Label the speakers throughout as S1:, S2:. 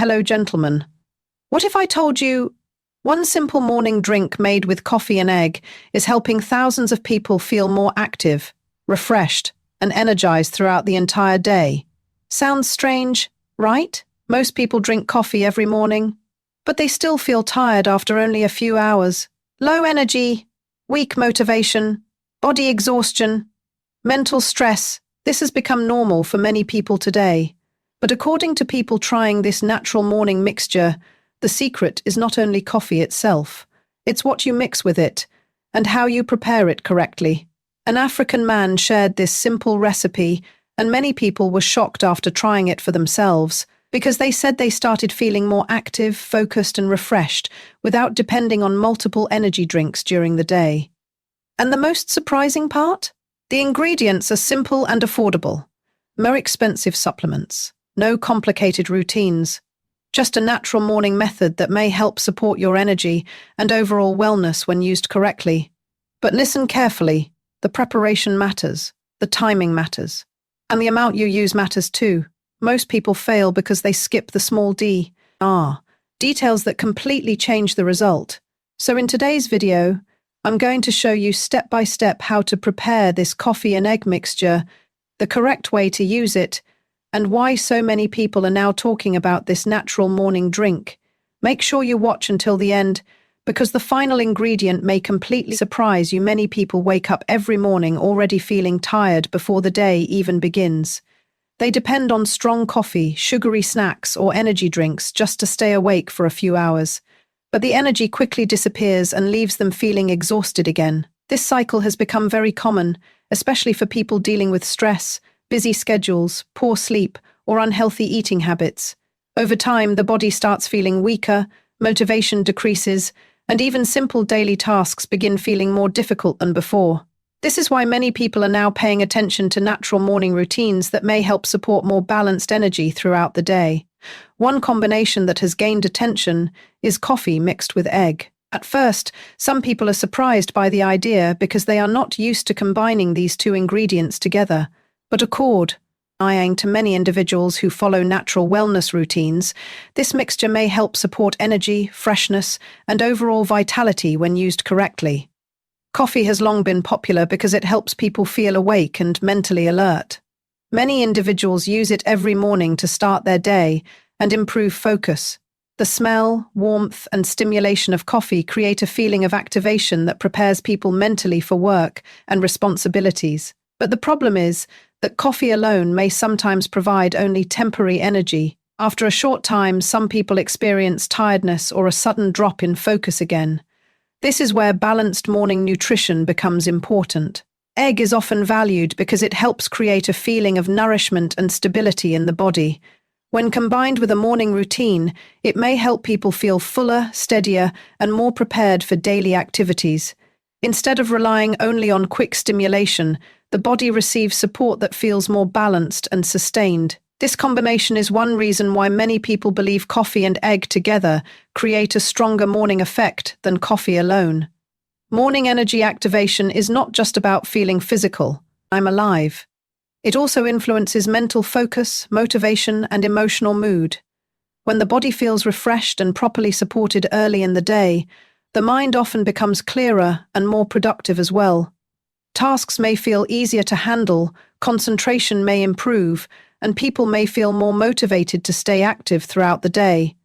S1: hello, gentlemen. What if I told you one simple morning drink made with coffee and egg is helping thousands of people feel more active, refreshed, and energized throughout the entire day? Sounds strange, right? Most people drink coffee every morning, but they still feel tired after only a few hours. Low energy, weak motivation, body exhaustion, mental stress. This has become normal for many people today. But according to people trying this natural morning mixture, the secret is not only coffee itself, it's what you mix with it and how you prepare it correctly. An African man shared this simple recipe, and many people were shocked after trying it for themselves because they said they started feeling more active, focused, and refreshed without depending on multiple energy drinks during the day. And the most surprising part? The ingredients are simple and affordable. No expensive supplements, no complicated routines, just a natural morning method that may help support your energy and overall wellness when used correctly. But listen carefully, the preparation matters, the timing matters, and the amount you use matters too. Most people fail because they skip the small details that completely change the result. So in today's video, I'm going to show you step by step how to prepare this coffee and egg mixture, the correct way to use it, and why so many people are now talking about this natural morning drink. Make sure you watch until the end, because the final ingredient may completely surprise you. Many people wake up every morning already feeling tired before the day even begins. They depend on strong coffee, sugary snacks, or energy drinks just to stay awake for a few hours. But the energy quickly disappears and leaves them feeling exhausted again. This cycle has become very common, especially for people dealing with stress, busy schedules, poor sleep, or unhealthy eating habits. Over time, the body starts feeling weaker, motivation decreases, and even simple daily tasks begin feeling more difficult than before. This is why many people are now paying attention to natural morning routines that may help support more balanced energy throughout the day. One combination that has gained attention is coffee mixed with egg. At first, some people are surprised by the idea because they are not used to combining these two ingredients together. But according to many individuals who follow natural wellness routines, this mixture may help support energy, freshness, and overall vitality when used correctly. Coffee has long been popular because it helps people feel awake and mentally alert. Many individuals use it every morning to start their day and improve focus. The smell, warmth, and stimulation of coffee create a feeling of activation that prepares people mentally for work and responsibilities. But the problem is that coffee alone may sometimes provide only temporary energy. After a short time, some people experience tiredness or a sudden drop in focus again. This is where balanced morning nutrition becomes important. Egg is often valued because it helps create a feeling of nourishment and stability in the body. When combined with a morning routine, it may help people feel fuller, steadier, and more prepared for daily activities. Instead of relying only on quick stimulation, the body receives support that feels more balanced and sustained. This combination is one reason why many people believe coffee and egg together create a stronger morning effect than coffee alone. Morning energy activation is not just about feeling physical, I'm alive. It also influences mental focus, motivation, and emotional mood. When the body feels refreshed and properly supported early in the day, the mind often becomes clearer and more productive as well. Tasks may feel easier to handle, concentration may improve, and people may feel more motivated to stay active throughout the day.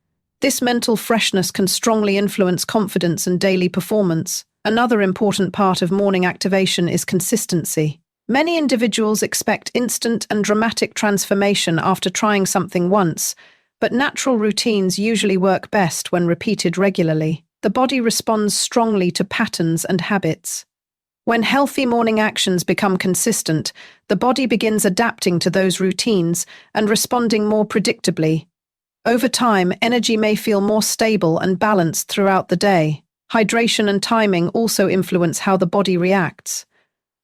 S1: This mental freshness can strongly influence confidence and daily performance. Another important part of morning activation is consistency. Many individuals expect instant and dramatic transformation after trying something once, but natural routines usually work best when repeated regularly. The body responds strongly to patterns and habits. When healthy morning actions become consistent, the body begins adapting to those routines and responding more predictably. Over time, energy may feel more stable and balanced throughout the day. Hydration and timing also influence how the body reacts.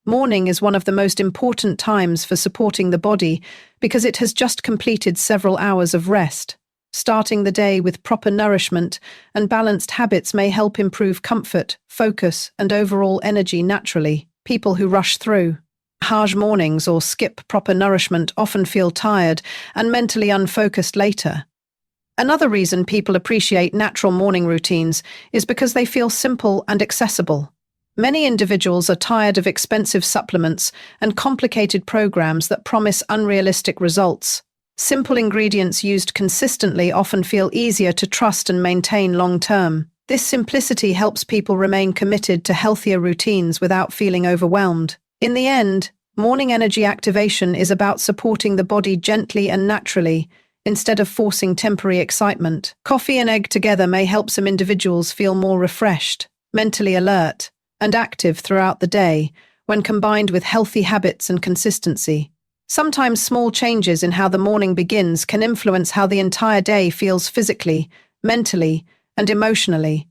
S1: Morning is one of the most important times for supporting the body because it has just completed several hours of rest. Starting the day with proper nourishment and balanced habits may help improve comfort, focus, and overall energy naturally. People who rush through harsh mornings or skip proper nourishment often feel tired and mentally unfocused later. Another reason people appreciate natural morning routines is because they feel simple and accessible. Many individuals are tired of expensive supplements and complicated programs that promise unrealistic results. Simple ingredients used consistently often feel easier to trust and maintain long-term. This simplicity helps people remain committed to healthier routines without feeling overwhelmed. In the end, morning energy activation is about supporting the body gently and naturally, instead of forcing temporary excitement. Coffee and egg together may help some individuals feel more refreshed, mentally alert, and active throughout the day when combined with healthy habits and consistency. Sometimes small changes in how the morning begins can influence how the entire day feels physically, mentally, and emotionally.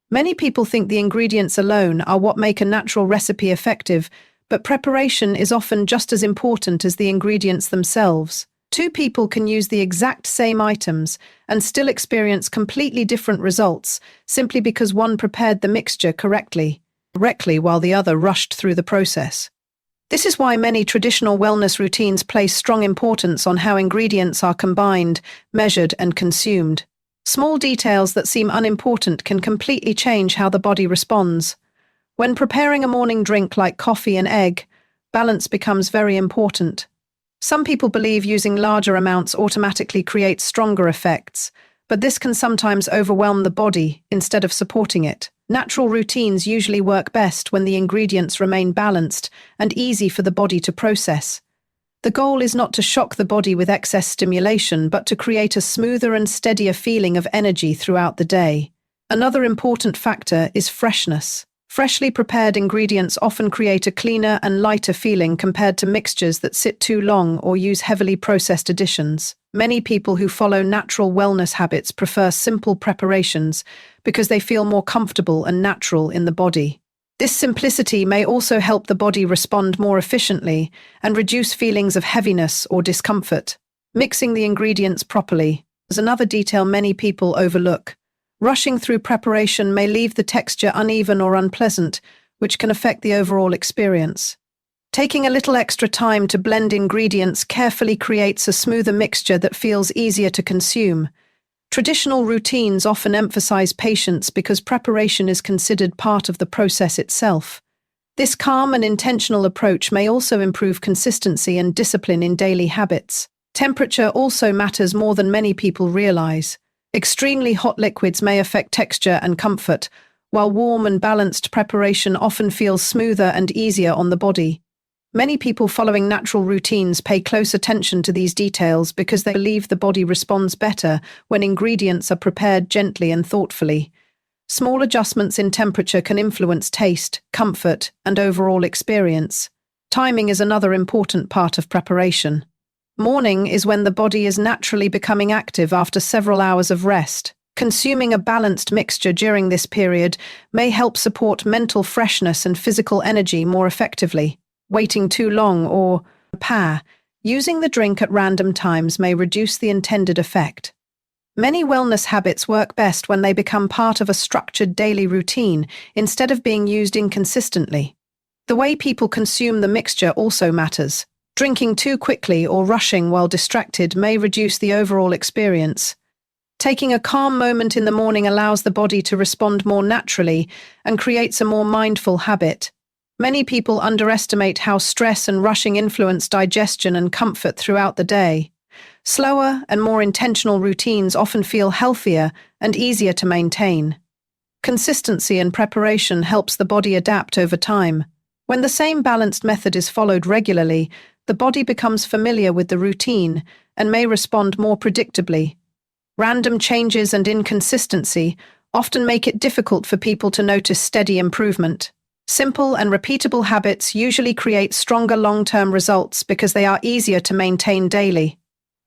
S1: Many people think the ingredients alone are what make a natural recipe effective, but preparation is often just as important as the ingredients themselves. Two people can use the exact same items and still experience completely different results simply because one prepared the mixture correctly while the other rushed through the process. This is why many traditional wellness routines place strong importance on how ingredients are combined, measured, and consumed. Small details that seem unimportant can completely change how the body responds. When preparing a morning drink like coffee and egg, balance becomes very important. Some people believe using larger amounts automatically creates stronger effects, but this can sometimes overwhelm the body instead of supporting it. Natural routines usually work best when the ingredients remain balanced and easy for the body to process. The goal is not to shock the body with excess stimulation, but to create a smoother and steadier feeling of energy throughout the day. Another important factor is freshness. Freshly prepared ingredients often create a cleaner and lighter feeling compared to mixtures that sit too long or use heavily processed additions. Many people who follow natural wellness habits prefer simple preparations because they feel more comfortable and natural in the body. This simplicity may also help the body respond more efficiently and reduce feelings of heaviness or discomfort. Mixing the ingredients properly is another detail many people overlook. Rushing through preparation may leave the texture uneven or unpleasant, which can affect the overall experience. Taking a little extra time to blend ingredients carefully creates a smoother mixture that feels easier to consume. Traditional routines often emphasize patience because preparation is considered part of the process itself. This calm and intentional approach may also improve consistency and discipline in daily habits. Temperature also matters more than many people realize. Extremely hot liquids may affect texture and comfort, while warm and balanced preparation often feels smoother and easier on the body. Many people following natural routines pay close attention to these details because they believe the body responds better when ingredients are prepared gently and thoughtfully. Small adjustments in temperature can influence taste, comfort, and overall experience. Timing is another important part of preparation. Morning is when the body is naturally becoming active after several hours of rest. Consuming a balanced mixture during this period may help support mental freshness and physical energy more effectively. Waiting too long or using the drink at random times may reduce the intended effect. Many wellness habits work best when they become part of a structured daily routine instead of being used inconsistently. The way people consume the mixture also matters. Drinking too quickly or rushing while distracted may reduce the overall experience. Taking a calm moment in the morning allows the body to respond more naturally and creates a more mindful habit. Many people underestimate how stress and rushing influence digestion and comfort throughout the day. Slower and more intentional routines often feel healthier and easier to maintain. Consistency and preparation helps the body adapt over time. When the same balanced method is followed regularly, the body becomes familiar with the routine and may respond more predictably. Random changes and inconsistency often make it difficult for people to notice steady improvement. Simple and repeatable habits usually create stronger long-term results because they are easier to maintain daily.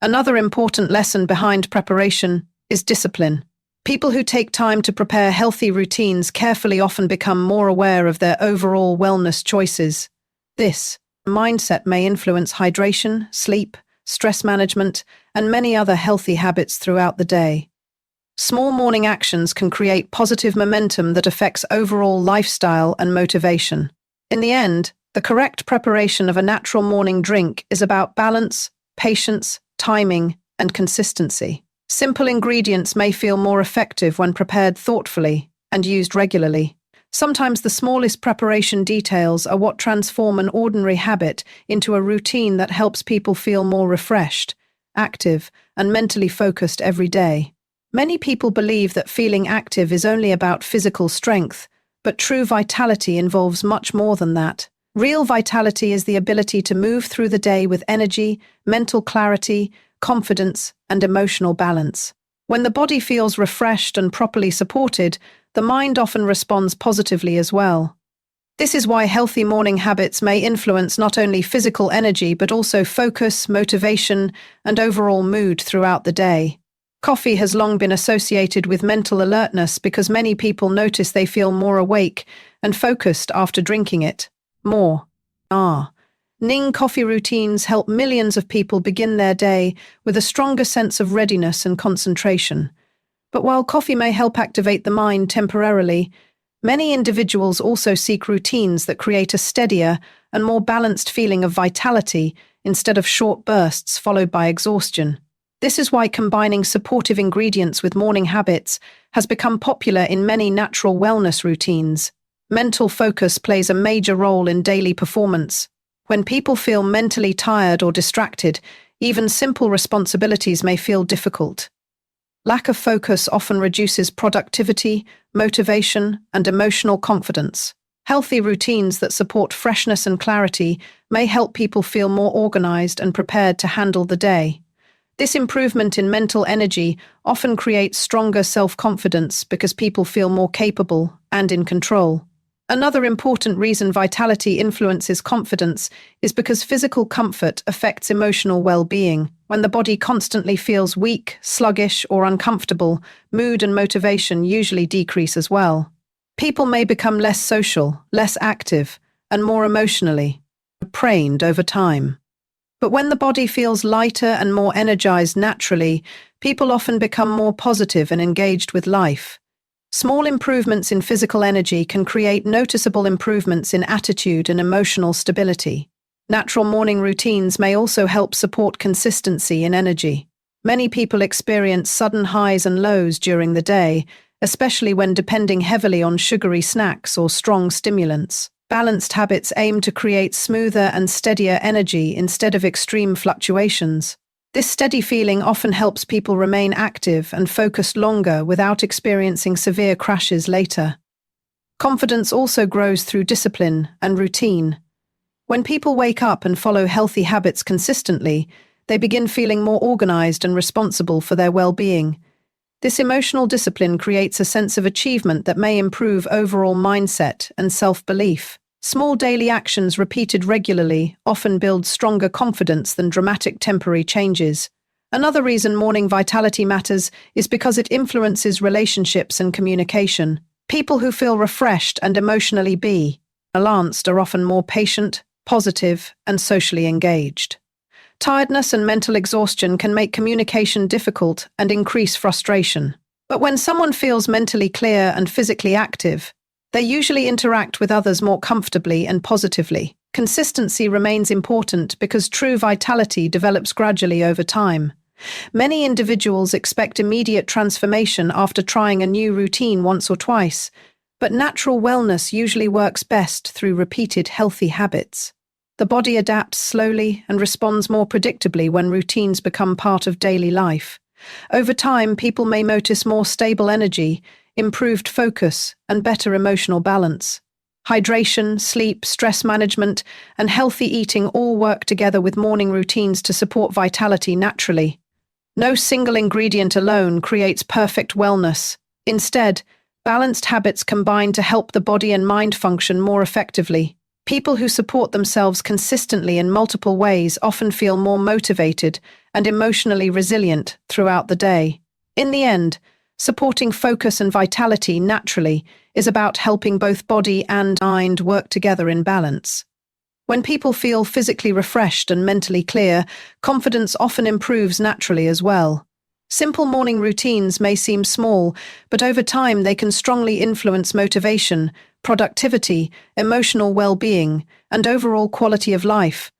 S1: Another important lesson behind preparation is discipline. People who take time to prepare healthy routines carefully often become more aware of their overall wellness choices. This mindset may influence hydration, sleep, stress management, and many other healthy habits throughout the day. Small morning actions can create positive momentum that affects overall lifestyle and motivation. In the end, the correct preparation of a natural morning drink is about balance, patience, timing, and consistency. Simple ingredients may feel more effective when prepared thoughtfully and used regularly. Sometimes the smallest preparation details are what transform an ordinary habit into a routine that helps people feel more refreshed, active, and mentally focused every day. Many people believe that feeling active is only about physical strength, but true vitality involves much more than that. Real vitality is the ability to move through the day with energy, mental clarity, confidence, and emotional balance. When the body feels refreshed and properly supported, the mind often responds positively as well. This is why healthy morning habits may influence not only physical energy but also focus, motivation, and overall mood throughout the day. Coffee has long been associated with mental alertness because many people notice they feel more awake and focused after drinking it. Ning coffee routines help millions of people begin their day with a stronger sense of readiness and concentration. But while coffee may help activate the mind temporarily, many individuals also seek routines that create a steadier and more balanced feeling of vitality instead of short bursts followed by exhaustion. This is why combining supportive ingredients with morning habits has become popular in many natural wellness routines. Mental focus plays a major role in daily performance. When people feel mentally tired or distracted, even simple responsibilities may feel difficult. Lack of focus often reduces productivity, motivation, and emotional confidence. Healthy routines that support freshness and clarity may help people feel more organized and prepared to handle the day. This improvement in mental energy often creates stronger self-confidence because people feel more capable and in control. Another important reason vitality influences confidence is because physical comfort affects emotional well-being. When the body constantly feels weak, sluggish, or uncomfortable, mood and motivation usually decrease as well. People may become less social, less active, and more emotionally drained over time. But when the body feels lighter and more energized naturally, people often become more positive and engaged with life. Small improvements in physical energy can create noticeable improvements in attitude and emotional stability. Natural morning routines may also help support consistency in energy. Many people experience sudden highs and lows during the day, especially when depending heavily on sugary snacks or strong stimulants. Balanced habits aim to create smoother and steadier energy instead of extreme fluctuations. This steady feeling often helps people remain active and focused longer without experiencing severe crashes later. Confidence also grows through discipline and routine. When people wake up and follow healthy habits consistently, they begin feeling more organized and responsible for their well-being. This emotional discipline creates a sense of achievement that may improve overall mindset and self-belief. Small daily actions repeated regularly often build stronger confidence than dramatic temporary changes. Another reason morning vitality matters is because it influences relationships and communication. People who feel refreshed and emotionally balanced are often more patient, positive, and socially engaged. Tiredness and mental exhaustion can make communication difficult and increase frustration. But when someone feels mentally clear and physically active, they usually interact with others more comfortably and positively. Consistency remains important because true vitality develops gradually over time. Many individuals expect immediate transformation after trying a new routine once or twice, but natural wellness usually works best through repeated healthy habits. The body adapts slowly and responds more predictably when routines become part of daily life. Over time, people may notice more stable energy, improved focus, and better emotional balance. Hydration, sleep, stress management, and healthy eating all work together with morning routines to support vitality naturally. No single ingredient alone creates perfect wellness. Instead, balanced habits combine to help the body and mind function more effectively. People who support themselves consistently in multiple ways often feel more motivated and emotionally resilient throughout the day. In the end, supporting focus and vitality naturally is about helping both body and mind work together in balance. When people feel physically refreshed and mentally clear, confidence often improves naturally as well. Simple morning routines may seem small, but over time they can strongly influence motivation, productivity, emotional well-being, and overall quality of life.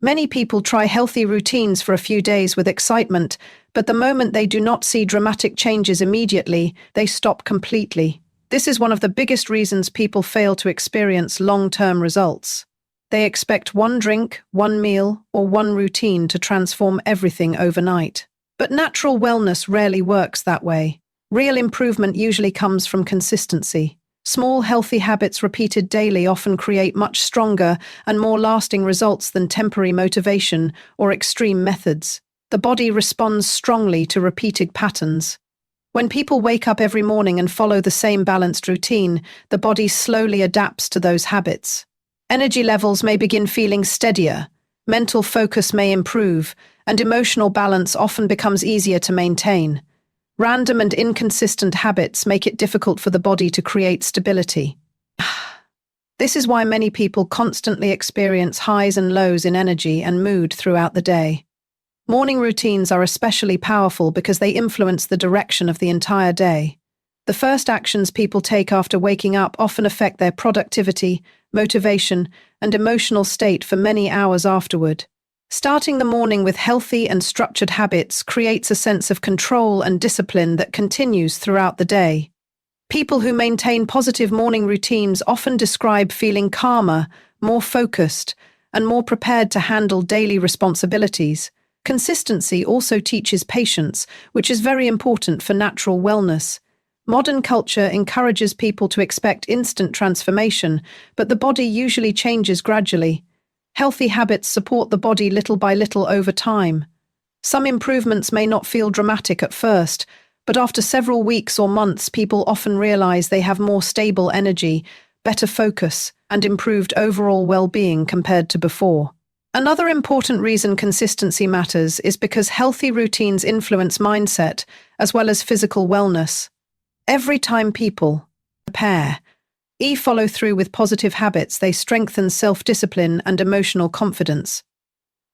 S1: Many people try healthy routines for a few days with excitement, But the moment they do not see dramatic changes immediately, they stop completely. This is one of the biggest reasons people fail to experience long-term results. They expect one drink, one meal, or one routine to transform everything overnight. But natural wellness rarely works that way. Real improvement usually comes from consistency. Small, healthy habits repeated daily often create much stronger and more lasting results than temporary motivation or extreme methods. The body responds strongly to repeated patterns. When people wake up every morning and follow the same balanced routine, the body slowly adapts to those habits. Energy levels may begin feeling steadier, mental focus may improve, and emotional balance often becomes easier to maintain. Random and inconsistent habits make it difficult for the body to create stability. This is why many people constantly experience highs and lows in energy and mood throughout the day. Morning routines are especially powerful because they influence the direction of the entire day. The first actions people take after waking up often affect their productivity, motivation, and emotional state for many hours afterward. Starting the morning with healthy and structured habits creates a sense of control and discipline that continues throughout the day. People who maintain positive morning routines often describe feeling calmer, more focused, and more prepared to handle daily responsibilities. Consistency also teaches patience, which is very important for natural wellness. Modern culture encourages people to expect instant transformation, but the body usually changes gradually. Healthy habits support the body little by little over time. Some improvements may not feel dramatic at first, but after several weeks or months, people often realize they have more stable energy, better focus, and improved overall well-being compared to before. Another important reason consistency matters is because healthy routines influence mindset as well as physical wellness. Every time people follow through with positive habits, they strengthen self-discipline and emotional confidence.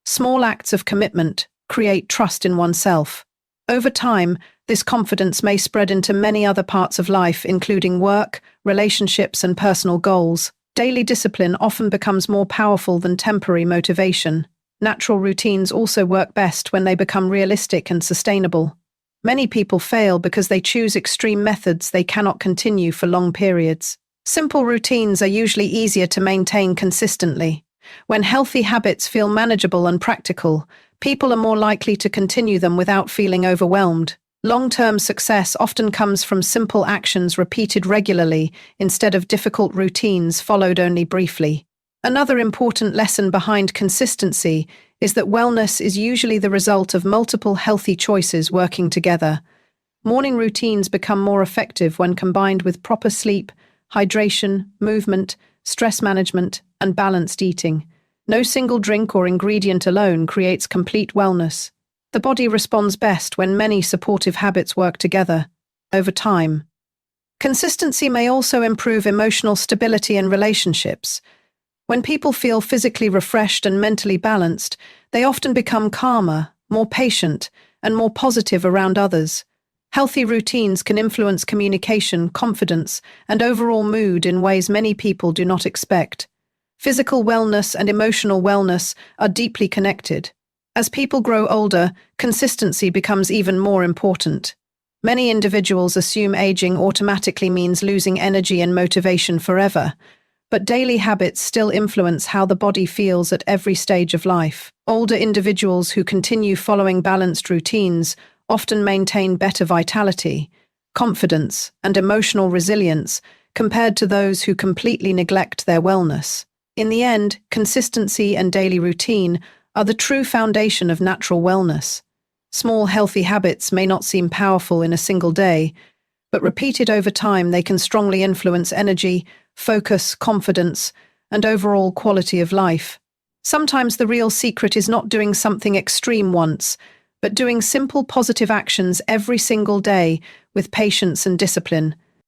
S1: Small acts of commitment create trust in oneself. Over time, this confidence may spread into many other parts of life, including work, relationships, and personal goals. Daily discipline often becomes more powerful than temporary motivation. Natural routines also work best when they become realistic and sustainable. Many people fail because they choose extreme methods they cannot continue for long periods. Simple routines are usually easier to maintain consistently. When healthy habits feel manageable and practical, people are more likely to continue them without feeling overwhelmed. Long-term success often comes from simple actions repeated regularly instead of difficult routines followed only briefly. Another important lesson behind consistency is that wellness is usually the result of multiple healthy choices working together. Morning routines become more effective when combined with proper sleep, hydration, movement, stress management, and balanced eating. No single drink or ingredient alone creates complete wellness. The body responds best when many supportive habits work together. Over time, consistency may also improve emotional stability in relationships. When people feel physically refreshed and mentally balanced, they often become calmer, more patient, and more positive around others. Healthy routines can influence communication, confidence, and overall mood in ways many people do not expect. Physical wellness and emotional wellness are deeply connected. As people grow older, consistency becomes even more important. Many individuals assume aging automatically means losing energy and motivation forever, but daily habits still influence how the body feels at every stage of life. Older individuals who continue following balanced routines often maintain better vitality, confidence, and emotional resilience compared to those who completely neglect their wellness. In the end, consistency and daily routine are the true foundation of natural wellness. Small, healthy habits may not seem powerful in a single day, but repeated over time, they can strongly influence energy, focus, confidence, and overall quality of life. Sometimes the real secret is not doing something extreme once, but doing simple positive actions every single day with patience and discipline.